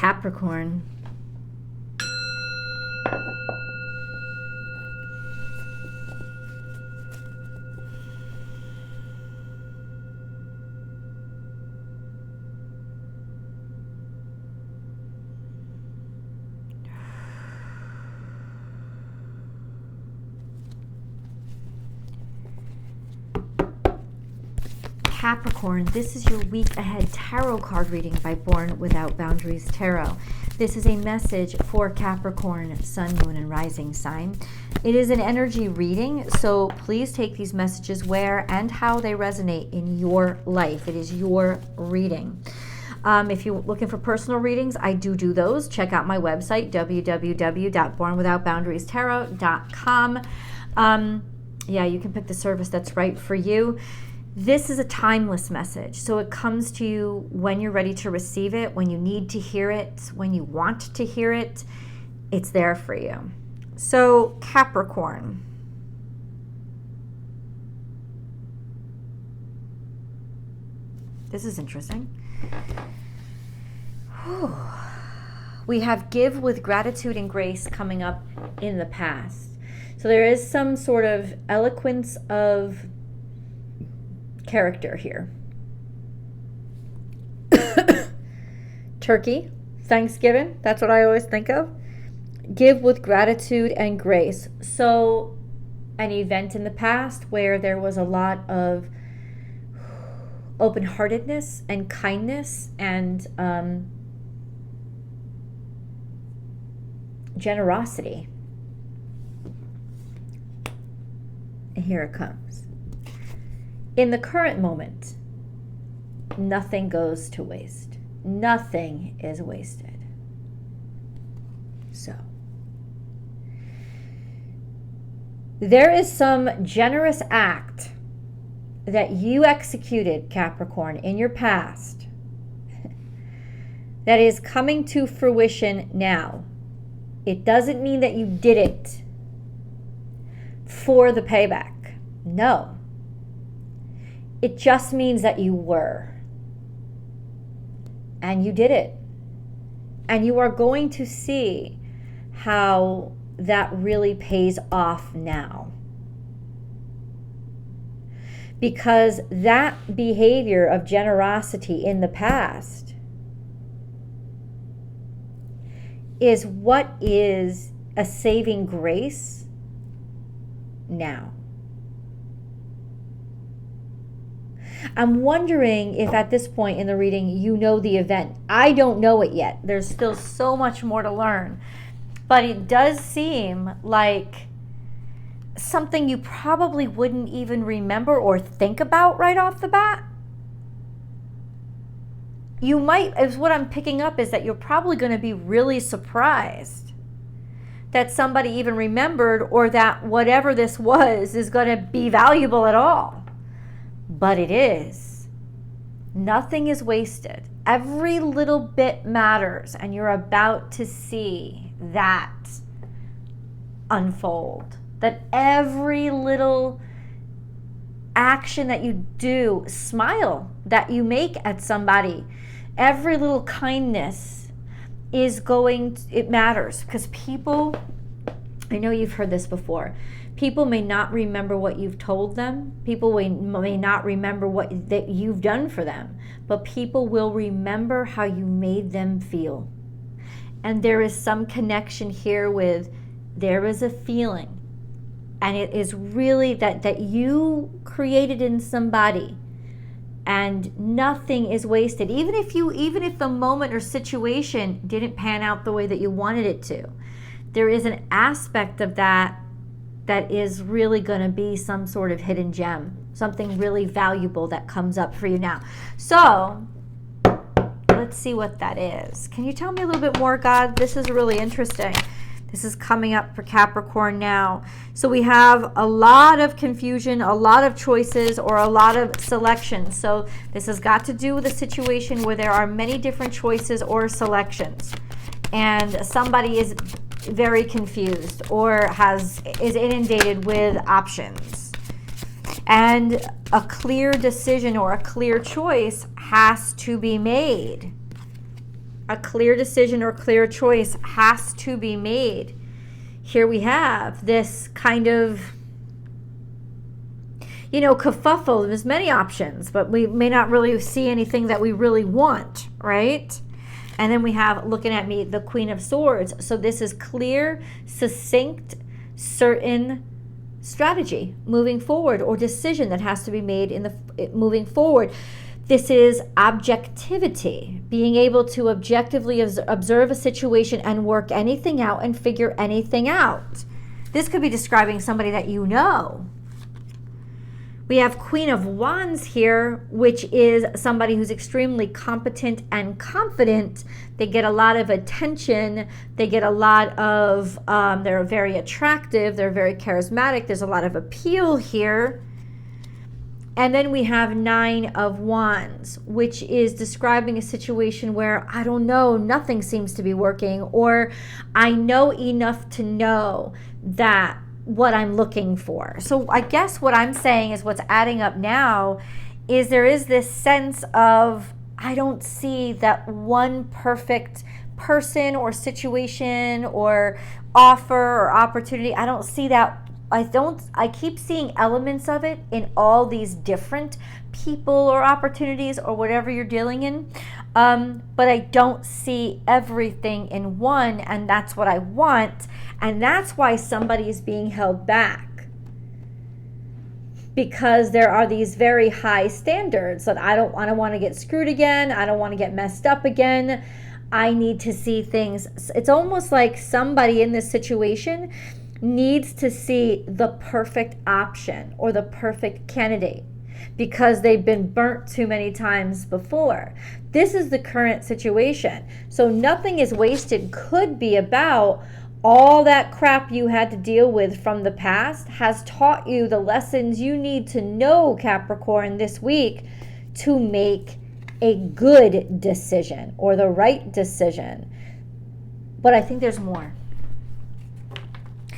Capricorn. Capricorn, this is your week ahead tarot card reading by Born Without Boundaries Tarot. This is a message for Capricorn, Sun, Moon, and Rising sign. It is an energy reading, so please take these messages where and how they resonate in your life. It is your reading. If you're looking for personal readings, I do those. Check out my website, www.bornwithoutboundariestarot.com. Yeah, you can pick the service that's right for you. This is a timeless message, so it comes to you when you're ready to receive it, when you need to hear it, when you want to hear it. It's there for you. So, Capricorn. This is interesting. Whew. We have give with gratitude and grace coming up in the past. So there is some sort of eloquence of character here. Turkey, Thanksgiving, that's what I always think of. Give with gratitude and grace. So an event in the past where there was a lot of open-heartedness and kindness and generosity. And here it comes. In the current moment, nothing goes to waste. Nothing is wasted. So, there is some generous act that you executed, Capricorn, in your past that is coming to fruition now. It doesn't mean that you did it for the payback. No. It just means that you were. And you did it. And you are going to see how that really pays off now. Because that behavior of generosity in the past is what is a saving grace now. I'm wondering if at this point in the reading you know the event. I don't know it yet. There's still so much more to learn. But it does seem like something you probably wouldn't even remember or think about right off the bat. You might, is what I'm picking up, is that you're probably going to be really surprised that somebody even remembered, or that whatever this was is going to be valuable at all. But it is. Nothing is wasted. Every little bit matters, and you're about to see that unfold. That every little action that you do, smile that you make at somebody, every little kindness is going to, it matters, because people, I know you've heard this before, people may not remember what you've told them. People may not remember what that you've done for them, but people will remember how you made them feel. And there is some connection here with, there is a feeling, and it is really that you created in somebody, and nothing is wasted. Even if the moment or situation didn't pan out the way that you wanted it to, there is an aspect of that is really going to be some sort of hidden gem, something really valuable that comes up for you now. So let's see what that is. Can you tell me a little bit more, God? This is really interesting. This is coming up for Capricorn now. So we have a lot of confusion, a lot of choices, or a lot of selections. So this has got to do with a situation where there are many different choices or selections, and somebody is very confused or is inundated with options, and a clear decision or a clear choice has to be made. A clear decision or clear choice has to be made. Here we have this kind of, kerfuffle. There's many options, but we may not really see anything that we really want, right? And then we have, looking at me, the Queen of Swords. So this is clear, succinct, certain strategy moving forward, or decision that has to be made in the moving forward. This is objectivity, being able to objectively observe a situation and work anything out and figure anything out. This could be describing somebody that you know. We have Queen of Wands here, which is somebody who's extremely competent and confident. They get a lot of attention. They get a lot of, they're very attractive. They're very charismatic. There's a lot of appeal here. And then we have Nine of Wands, which is describing a situation where, I don't know, nothing seems to be working, or I know enough to know that what I'm looking for. So I guess what I'm saying is what's adding up now is there is this sense of, I don't see that one perfect person or situation or offer or opportunity. I don't see that. I keep seeing elements of it in all these different people or opportunities or whatever you're dealing in. But I don't see everything in one, and that's what I want. And that's why somebody is being held back. Because there are these very high standards that I don't want to get screwed again. I don't want to get messed up again. I need to see things. It's almost like somebody in this situation needs to see the perfect option or the perfect candidate because they've been burnt too many times before. This is the current situation. So nothing is wasted could be about all that crap you had to deal with from the past has taught you the lessons you need to know, Capricorn, this week to make a good decision or the right decision. But I think there's more.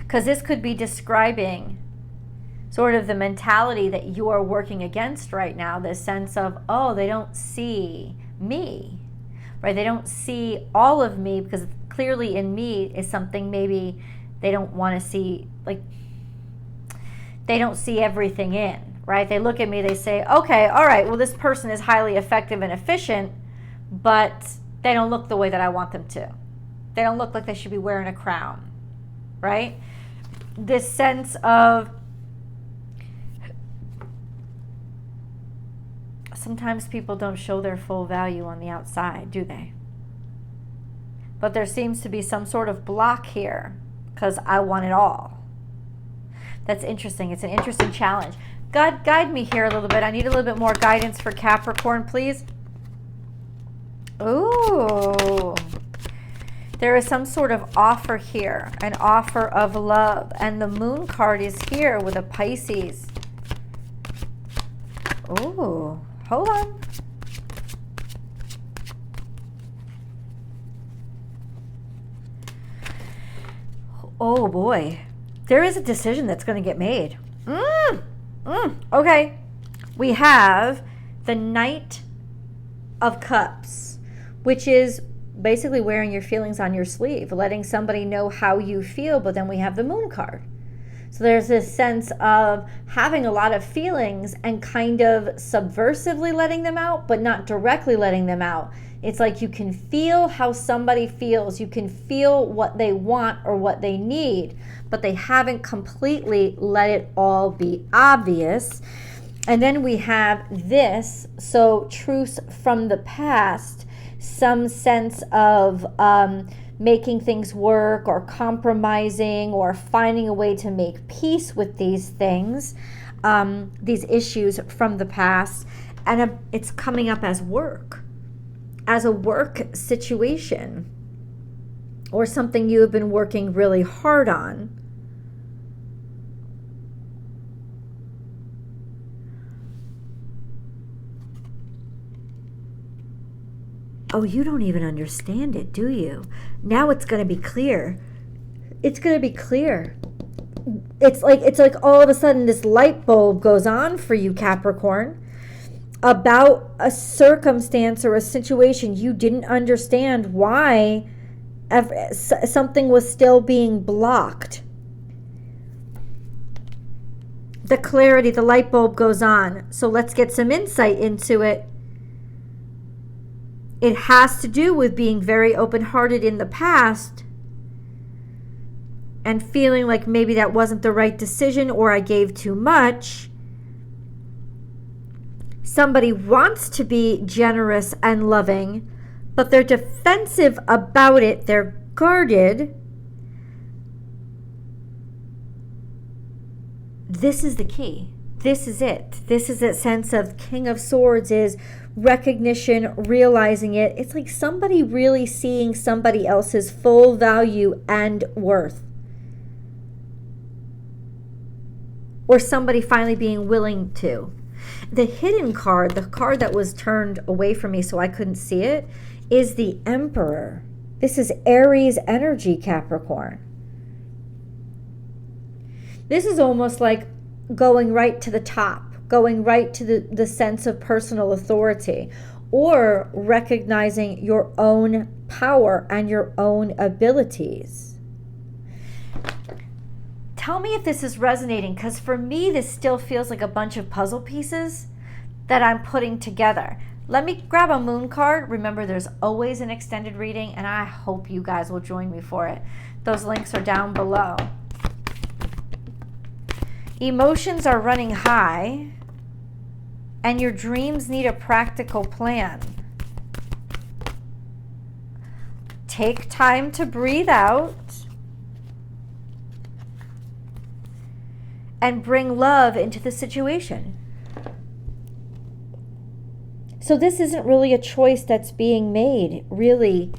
Because this could be describing sort of the mentality that you are working against right now, this sense of, oh, they don't see me, right? They don't see all of me because clearly in me is something maybe they don't want to see, like they don't see everything in, right? They look at me, they say, okay, all right, well, this person is highly effective and efficient, but they don't look the way that I want them to. They don't look like they should be wearing a crown, right? This sense of sometimes people don't show their full value on the outside, do they? But there seems to be some sort of block here because I want it all. That's interesting. It's an interesting challenge. God, guide me here a little bit. I need a little bit more guidance for Capricorn, please. Ooh. There is some sort of offer here, an offer of love. And the Moon card is here with a Pisces. Ooh, hold on. Oh boy. There is a decision that's going to get made. Okay. We have the Knight of Cups, which is basically wearing your feelings on your sleeve, letting somebody know how you feel, but then we have the Moon card. So there's this sense of having a lot of feelings and kind of subversively letting them out, but not directly letting them out. It's like you can feel how somebody feels. You can feel what they want or what they need, but they haven't completely let it all be obvious. And then we have this, so truce from the past, some sense of making things work or compromising or finding a way to make peace with these things, these issues from the past. And it's coming up as work, as a work situation or something you have been working really hard on. Oh, you don't even understand it, do you? Now it's going to be clear. It's going to be clear. It's like all of a sudden this light bulb goes on for you, Capricorn. about a circumstance or a situation. You didn't understand why something was still being blocked. The clarity, the light bulb goes on. So let's get some insight into it. It has to do with being very open-hearted in the past and feeling like maybe that wasn't the right decision or I gave too much. Somebody wants to be generous and loving, but they're defensive about it. They're guarded. This is the key. This is it. This is that sense of King of Swords is recognition, realizing it. It's like somebody really seeing somebody else's full value and worth. Or somebody finally being willing to. The hidden card, the card that was turned away from me so I couldn't see it, is the Emperor. This is Aries energy, Capricorn. This is almost like going right to the top, going right to the sense of personal authority, or recognizing your own power and your own abilities. Tell me if this is resonating, because for me, this still feels like a bunch of puzzle pieces that I'm putting together. Let me grab a moon card. Remember, there's always an extended reading, and I hope you guys will join me for it. Those links are down below. Emotions are running high, and your dreams need a practical plan. Take time to breathe out and bring love into the situation. So this isn't really a choice that's being made, really.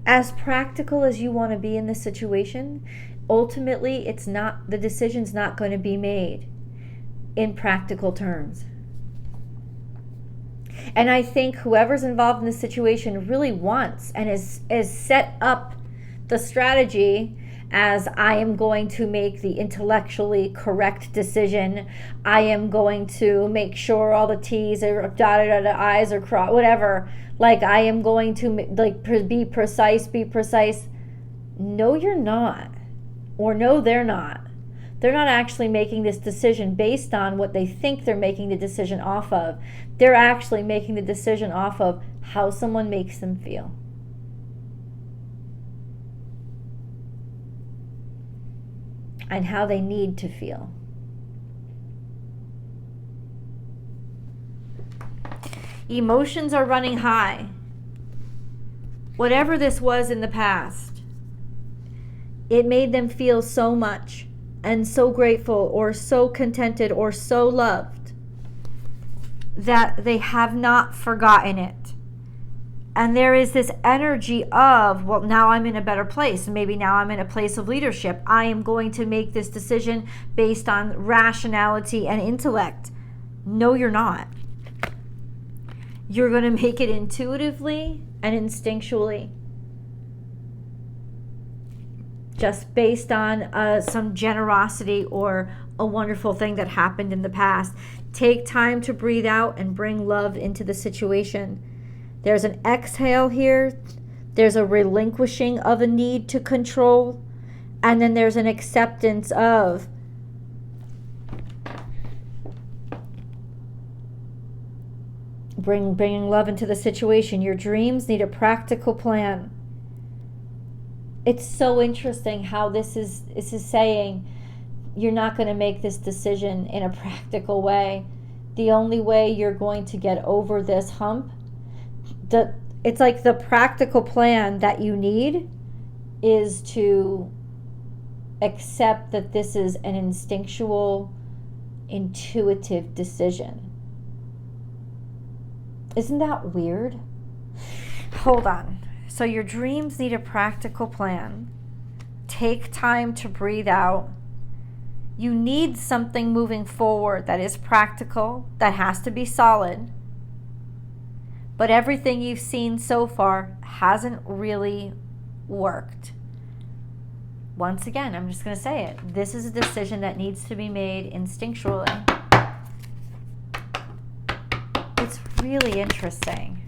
As practical as you want to be in this situation, ultimately it's not, the decision's not going to be made in practical terms. And I think whoever's involved in this situation really wants and is set up the strategy as I am going to make the intellectually correct decision. I am going to make sure all the T's are dotted or the I's are crossed, whatever. Like I am going to be precise. No, you're not. Or no, they're not. They're not actually making this decision based on what they think they're making the decision off of. They're actually making the decision off of how someone makes them feel. And how they need to feel. Emotions are running high. Whatever this was in the past, it made them feel so much and so grateful or so contented or so loved that they have not forgotten it. And there is this energy of, well, now I'm in a better place. Maybe now I'm in a place of leadership. I am going to make this decision based on rationality and intellect. No, you're not. You're going to make it intuitively and instinctually. Just based on some generosity or a wonderful thing that happened in the past. Take time to breathe out and bring love into the situation. There's an exhale here. There's a relinquishing of a need to control. And then there's an acceptance of bringing love into the situation. Your dreams need a practical plan. It's so interesting how this is saying you're not going to make this decision in a practical way. The only way you're going to get over this hump, it's like the practical plan that you need is to accept that this is an instinctual, intuitive decision. Isn't that weird? Hold on. So your dreams need a practical plan. Take time to breathe out. You need something moving forward that is practical, that has to be solid. But everything you've seen so far hasn't really worked. once again, I'm just going to say it. This is a decision that needs to be made instinctually. It's really interesting.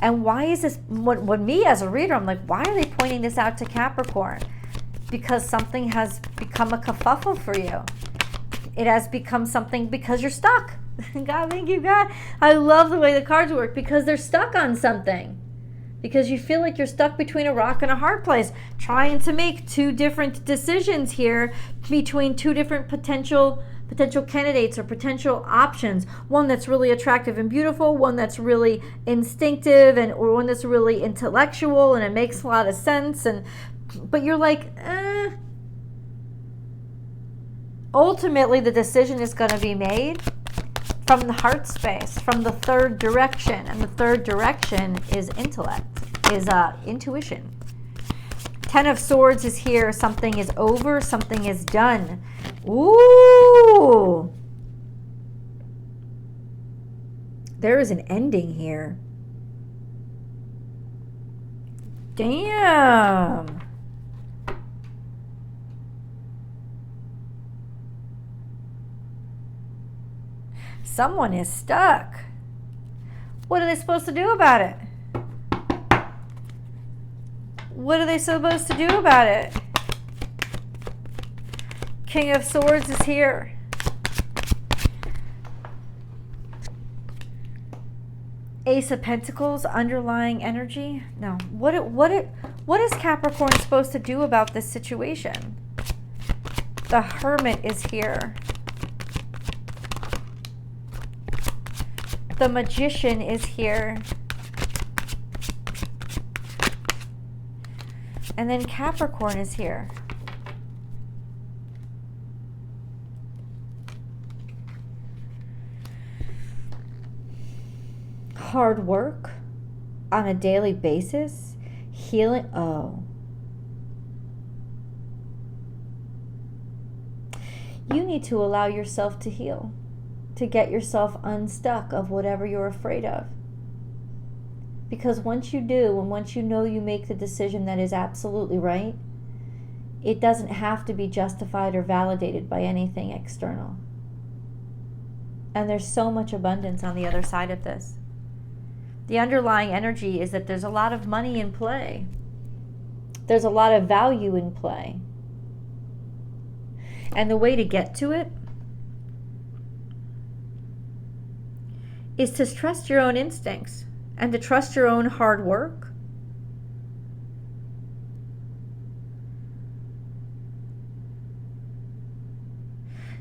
And why is this, when me as a reader, I'm like, why are they pointing this out to Capricorn? Because something has become a kerfuffle for you. It has become something because you're stuck. God, thank you, God. I love the way the cards work, because they're stuck on something. Because you feel like you're stuck between a rock and a hard place, trying to make two different decisions here between two different potential candidates or potential options. One that's really attractive and beautiful, one that's really instinctive, or one that's really intellectual and it makes a lot of sense. But you're like, Ultimately, the decision is going to be made from the heart space, from the third direction. And the third direction is intellect, is intuition. 10 of Swords is here. Something is over, something is done. Ooh. There is an ending here. Damn. Someone is stuck. What are they supposed to do about it? What are they supposed to do about it? King of Swords is here. Ace of Pentacles, underlying energy. No. What is Capricorn supposed to do about this situation? The Hermit is here. The Magician is here. And then Capricorn is here. Hard work on a daily basis. Healing. Oh. You need to allow yourself to heal, to get yourself unstuck of whatever you're afraid of. Because once you do, and once you know you make the decision that is absolutely right, it doesn't have to be justified or validated by anything external. And there's so much abundance on the other side of this. The underlying energy is that there's a lot of money in play. There's a lot of value in play. And the way to get to it is to trust your own instincts and to trust your own hard work.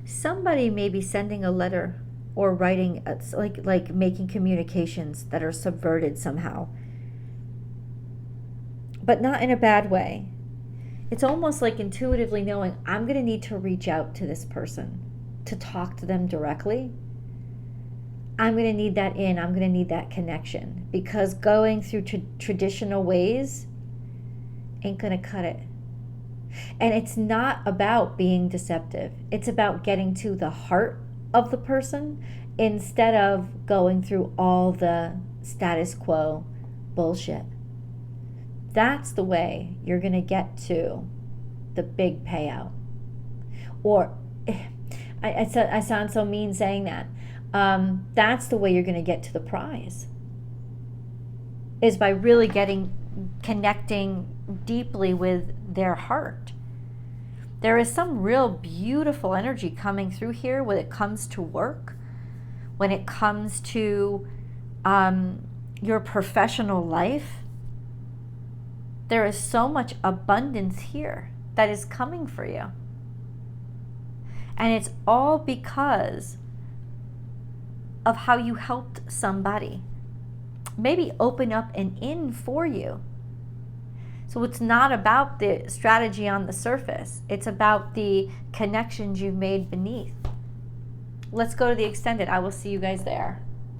Somebody may be sending a letter or writing, like making communications that are subverted somehow, but not in a bad way. It's almost like intuitively knowing, I'm going to need to reach out to this person to talk to them directly. I'm going to need that I'm going to need that connection, because going through traditional ways ain't going to cut it. And it's not about being deceptive. It's about getting to the heart of the person instead of going through all the status quo bullshit. That's the way you're going to get to the big payout. Or, I sound so mean saying that. That's the way you're going to get to the prize, is by really connecting deeply with their heart. There is some real beautiful energy coming through here when it comes to work, when it comes to your professional life. There is so much abundance here that is coming for you. And it's all because of how you helped somebody maybe open up an in for you. So it's not about the strategy on the surface. It's about the connections you've made beneath. Let's go to the extended. I will see you guys there.